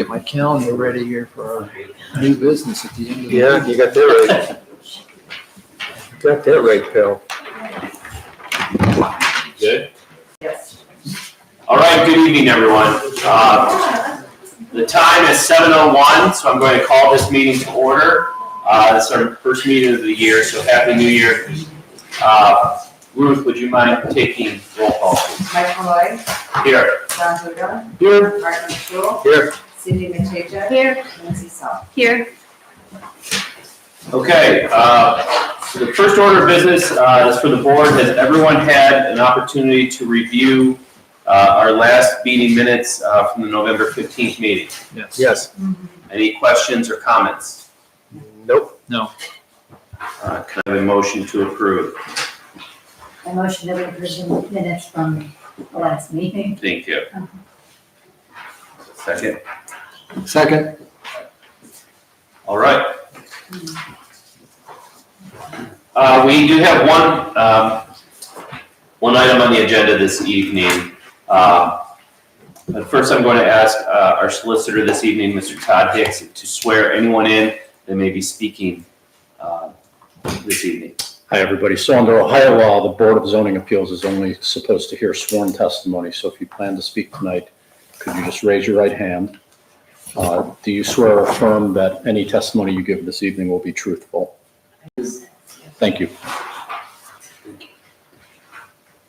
get my calendar ready here for our new business at the end of the Yeah, meeting. you got that right. Got that right, pal. Good? Yes. All right, good evening, everyone. The time is 7:01, so I'm going to call this meeting to order. This is our first meeting of the year, so Happy New Year. Ruth, would you mind taking roll call, please? Mike Malloy. Here. John Huda. Here. Martin Schul. Here. Cindy Matejka. Here. Nancy Saul. Here. Okay, so the first order of business is for the board. Has everyone had an opportunity to review our last meeting minutes from the November 15th meeting? Yes. Yes. Any questions or comments? Nope. No. Can I have a motion to approve? I motion that we approve the minutes from the last meeting. Thank you. Second? Second. All right. We do have one item on the agenda this evening. But first, I'm going to ask our solicitor this evening, Mr. Todd Hicks, to swear anyone in that may be speaking this evening. Hi, everybody. So under Ohio law, the Board of Zoning Appeals is only supposed to hear sworn testimony. So if you plan to speak tonight, could you just raise your right hand? Do you swear or affirm that any testimony you give this evening will be truthful? Thank you.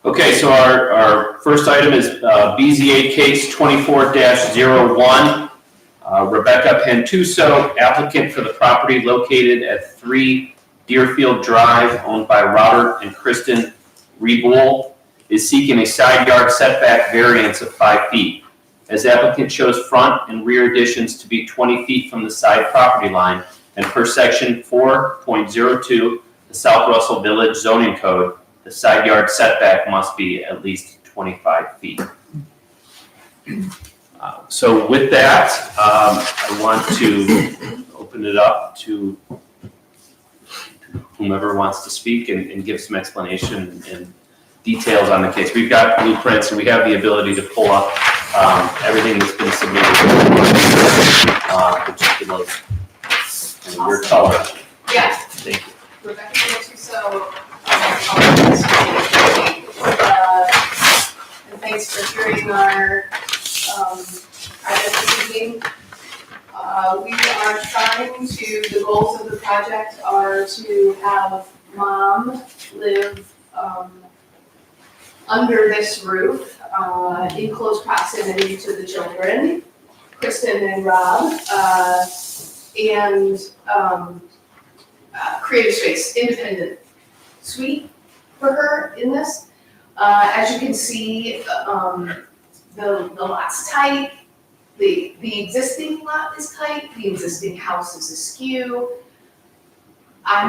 Okay, so our first item is BZA case 24-01. Rebecca Pantuso, applicant for the property located at 3 Deerfield Drive, owned by Robert and Kristen Reboul, is seeking a side yard setback variance of 5 feet. As applicant shows front and rear additions to be 20 feet from the side property line, and per section 4.02, the South Russell Village zoning code, the side yard setback must be at least 25 feet. So with that, I want to open it up to whomever wants to speak and give some explanation and details on the case. We've got blueprints and we have the ability to pull up everything that's been submitted, particularly in your color. Yes. Thank you. Rebecca Pantuso, and thanks for hearing our this evening. We are trying to, the goals of the project are to have Mom live under this roof, in close proximity to the children, Kristen and Rob, and create a space, independent suite for her in this. As you can see, the lot's tight, the existing lot is tight, the existing house is askew. I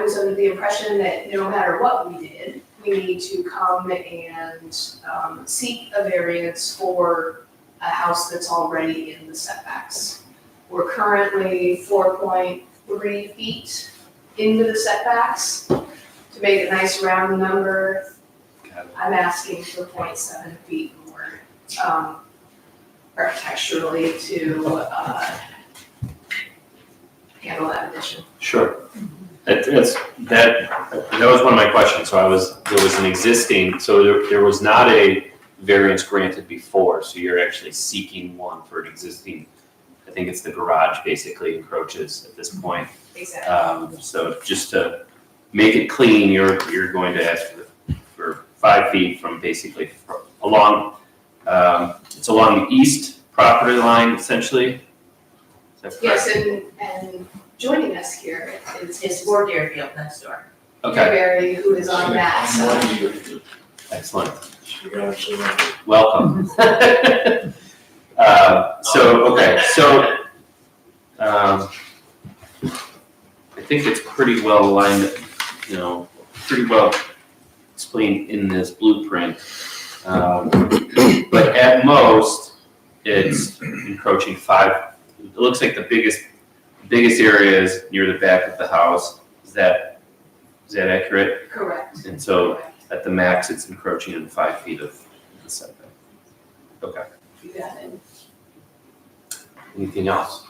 was under the impression that no matter what we did, we need to come and seek a variance for a house that's already in the setbacks. We're currently 4.3 feet into the setbacks. To make a nice round number, I'm asking for 0.7 feet more architecturally to handle that addition. Sure. That was one of my questions. So there was an existing, so there was not a variance granted before. So you're actually seeking one for an existing, I think it's the garage basically encroaches at this point. Exactly. So just to make it clean, you're going to ask for 5 feet from basically along, it's along the east property line essentially. Is that correct? Yes, and joining us here is Fort Deerfield next door. Okay, Barry, who is on that side. excellent. Welcome. I think it's pretty well aligned, pretty well explained in this blueprint. But at most, it's encroaching 5. It looks like the biggest area is near the back of the house. Is that accurate? Correct. And so at the max, it's encroaching in 5 feet of the setback. Okay. You got it. Anything else?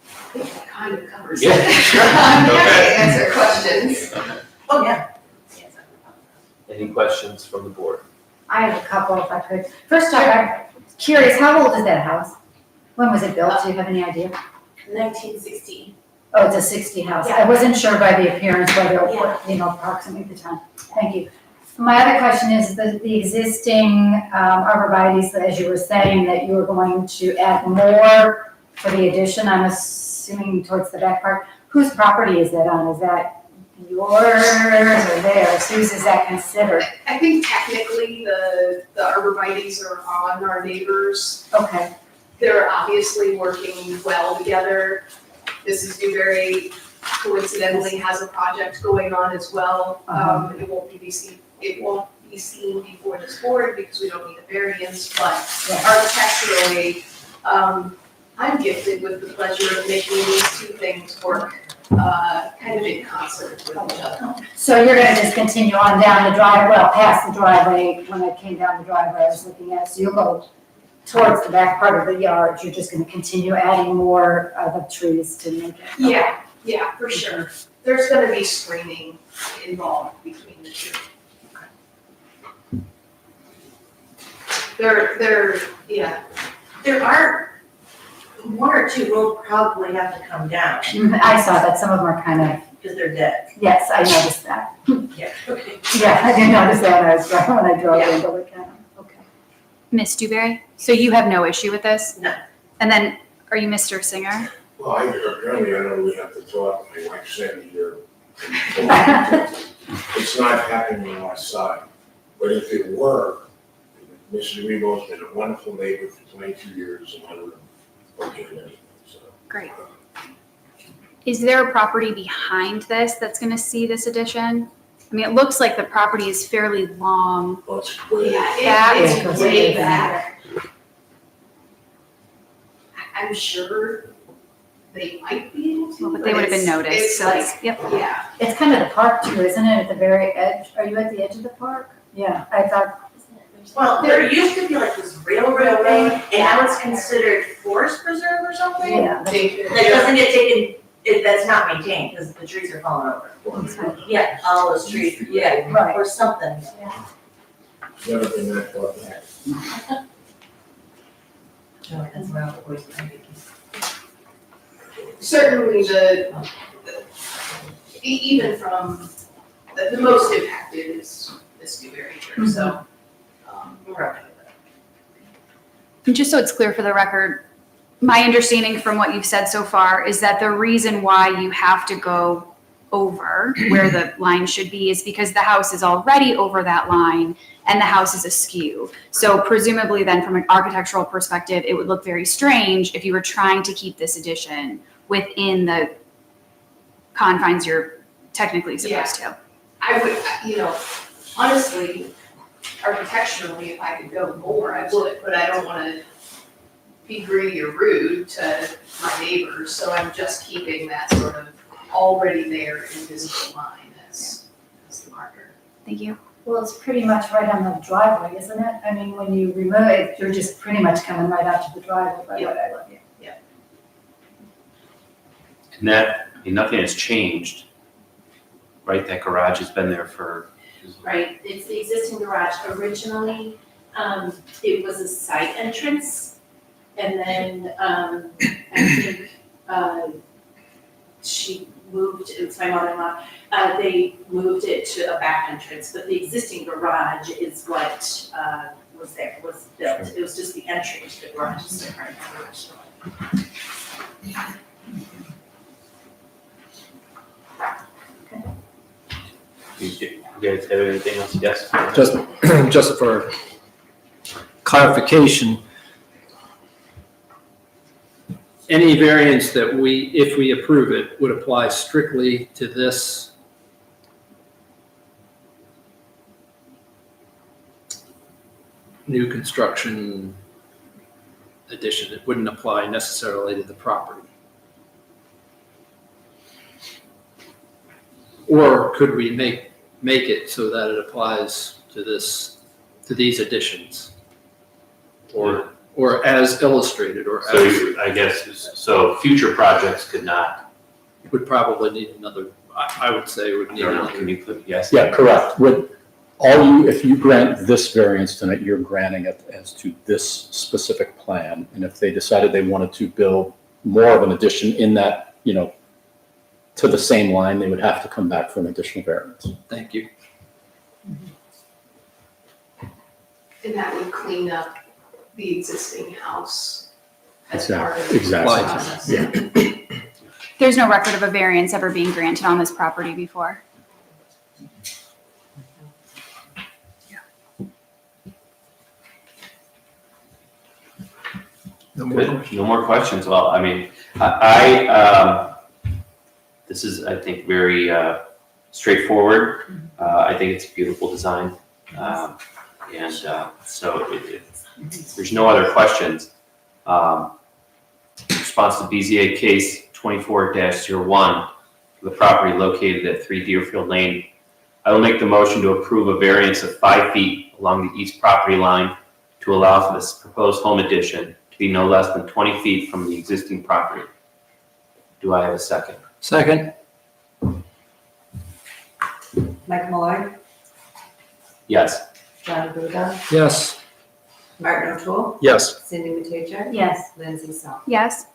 I think that kind of covers Yeah, it. sure. I'm happy Okay. to answer questions. Oh, yeah. Any questions from the board? I have a couple if I could. First off, I'm curious, how old is that house? When was it built? Do you have any idea? 1916. Oh, it's a 60 house. I Yeah. wasn't sure by the appearance whether, Yeah. approximately the time. Thank you. My other question is the existing arborvitae's, as you were saying, that you were going to add more for the addition, I'm assuming towards the back part. Whose property is that on? Is that yours or theirs? Whose is that considered? I think technically the arborvitae's are on our neighbors. Okay, They're obviously working well together. Mrs. Dewberry coincidentally has a project going on as well. It won't be seen before this board because we don't need a variance, but yeah. architecturally, I'm gifted with the pleasure of making these two things work, kind of in concert with each other. So you're gonna just continue on down the drive, well, past the driveway, when I came down the driveway, I was looking at it, so you'll go towards the back part of the yard, you're just gonna continue adding more of the trees to make it. Yeah, for sure. There's gonna be screening involved between the two. There are one or two will probably have to come down I saw that, some of them are kind of, because they're dead. yes, I noticed that. Yeah, okay. Yeah, I did notice that when I was driving, when I drove in to look at them. Okay. Miss Dewberry, so you have no issue with this? No. And then, are you Mr. Singer? Well, apparently I know we have to talk, my wife sent me here. It's not happening on our side, but if it were, Mrs. Rebo's been a wonderful neighbor for 22 years, and I would have okay with anything, so. Great. Is there a property behind this that's gonna see this addition? I mean, it looks like the property is fairly long. Well, it's way- That It's way back. I'm sure they might be able to. But they would have been it's- noticed, it's so like, it's, yep. yeah, It's kind of the park too, isn't it, at the very edge? Are you at the edge of the park? Yeah, I thought, Well, there used to be like this railroad thing, and now it's considered forest preserve or something. yeah. That doesn't get taken, that's not maintained, because the trees are falling over. Yeah, all those trees, yeah, Right. or something. Never been that far back. No, that's where all the boys are. certainly even from, the most impacted is this Newberry here, so. Right. And just so it's clear for the record, my understanding from what you've said so far is that the reason why you have to go over where the line should be is because the house is already over that line and the house is askew. So presumably then from an architectural perspective, it would look very strange if you were trying to keep this addition within the confines you're technically supposed to. I would, honestly, architecturally, if I could go more, I would, but I don't wanna be greedy or rude to my neighbors, so I'm just keeping that sort of already there invisible line as the marker. Thank you. Well, it's pretty much right on the driveway, isn't it? I mean, when you remove it, you're just pretty much coming right out to the driveway by what I look at. And that, nothing has changed, right? That garage has been there for. Right, it's the existing garage. Originally, it was a side entrance. And then, I think, she moved, it was my mother-in-law, they moved it to a back entrance, but the existing garage is what, was there, was built. It was just the entry to the garage is different. You guys have anything else? Yes? Just for clarification, any variance that if we approve it, would apply strictly to this new construction addition. It wouldn't apply necessarily to the property. Or could we make it so that it applies to these additions? Or or as illustrated, or So as, I guess, so future projects could not, would probably need another, I would say would I need don't know, another. can you put yes? Yeah, correct. If you grant this variance tonight, you're granting it as to this specific plan. And if they decided they wanted to build more of an addition in that, to the same line, they would have to come back for an additional variance. Thank you. And that would clean up the existing house as part of Exactly. the process. Yeah. There's no record of a variance ever being granted on this property before. Good, no more questions. Well, I mean, this is, I think, very straightforward. I think it's a beautiful design. And so if there's no other questions, in response to BZA case 24-01, for the property located at 3 Deerfield Lane, I will make the motion to approve a variance of 5 feet along the east property line to allow for this proposed home addition to be no less than 20 feet from the existing property. Do I have a second? Second? Mike Malloy, Yes. John Buda, Yes. Martin O'Toole, Yes. Cindy Matejka, Yes. Lindsay Saul. Yes?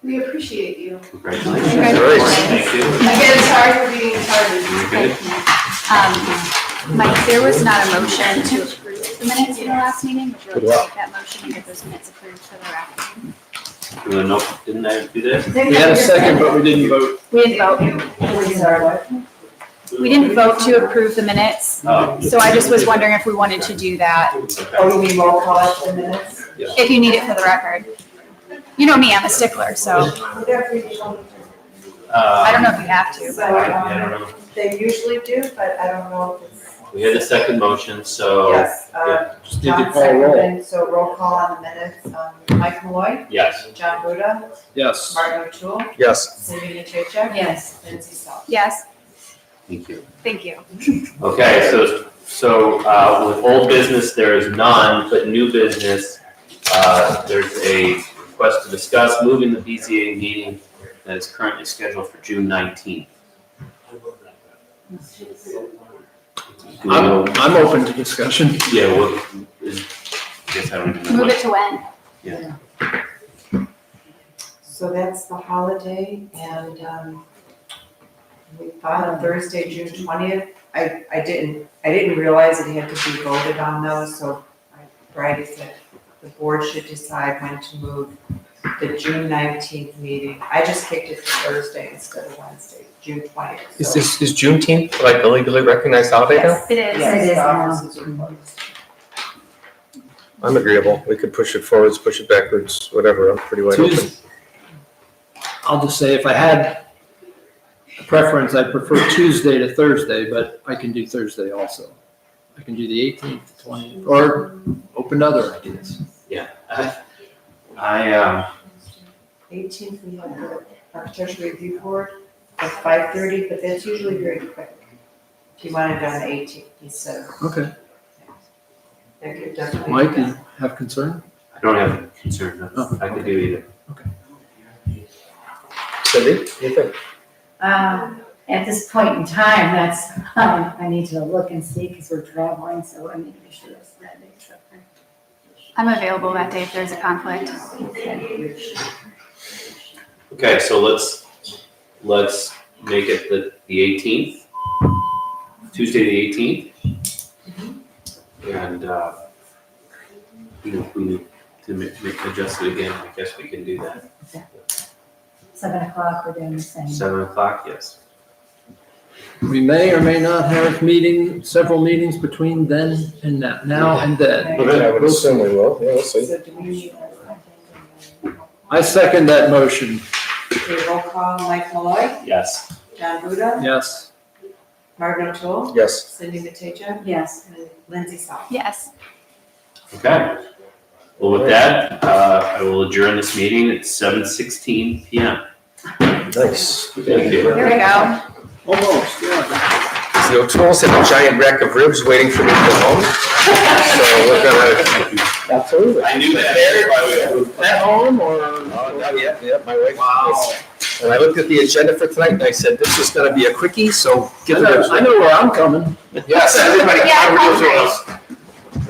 We appreciate you. Congratulations. Congratulations. Thank you. Again, sorry for being tardy. You're good. Mike, there was not a motion to approve the minutes in the last meeting. Would you like to make that motion and get those minutes approved for the record? Didn't I do that? We had a second, but we didn't vote. We didn't vote. We didn't vote to approve the minutes, Oh, so I just was wondering if we wanted to do that, okay. Oh, you mean roll call it for the minutes? if you need it for the record. You know me, I'm a stickler, so I don't know if you have to. So, I don't know. they usually do, but I don't know if it's, We had a second motion, so. yes, yeah. Just need to John call roll. seconded, so roll call on the minutes, Mike Malloy, Yes. John Buda, Yes. Martin O'Toole, Yes. Cindy Matejka. Yes. Lindsay Saul. Yes, Thank you. thank you. Okay, so with old business, there is none, but new business, there's a request to discuss moving the BZA meeting that is currently scheduled for June 19th. Do we know- I'm open to discussion. Yeah, I guess I don't even know. Move what- it to when? So that's the holiday, and, we thought on Thursday, June 20th. I didn't realize it had to be voted on though, so Friday said the board should decide when to move the June 19th meeting. I just kicked it to Thursday instead of Wednesday, June 20th. Is Juneteenth like a legally recognized holiday now? Yes. It is. Yes, It is the now. offices are closed. I'm agreeable. We could push it forwards, push it backwards, whatever. I'm pretty wide open. Tuesday. I'll just say if I had a preference, I'd prefer Tuesday to Thursday, but I can do Thursday also. I can do the 18th, the 20th, or open to other ideas. Yeah, I 18th, we have the architectural review board at 5:30, but that's usually very quick. If you want it on the 18th instead of, Okay. that could definitely. Mike, you have concern? I don't have a concern, no. Oh, I could do either. Cindy, what do you think? At this point in time, that's, I need to look and see because we're traveling, so I need to be sure it's that day. I'm available that day if there's a conflict. Okay, so let's make it the 18th, Tuesday the 18th. And, if we need to adjust it again, I guess we can do that. 7 o'clock, we're doing the same. 7 o'clock, yes. We may or may not have several meetings between then and now and then. I would assume we will. Yeah, we'll see. So do we need I second that motion. a roll call, Mike Malloy, Yes. John Buda, Yes. Martin O'Toole, Yes. Cindy Matejka, Yes. and Lindsay Saul. Yes. Okay. Well, with that, I will adjourn this meeting at 7:16 PM. Nice. Thank you. There we go. Almost, yeah. The O'Toole's have a giant rack of ribs waiting for me to go home. So we're gonna Absolutely. I knew that, that's why we. At home or? Oh, not yet, yeah, my wife. Wow. And I looked at the agenda for tonight and I said, this is gonna be a quickie, so I get know, it. I know where I'm coming. Yes, everybody. Yeah,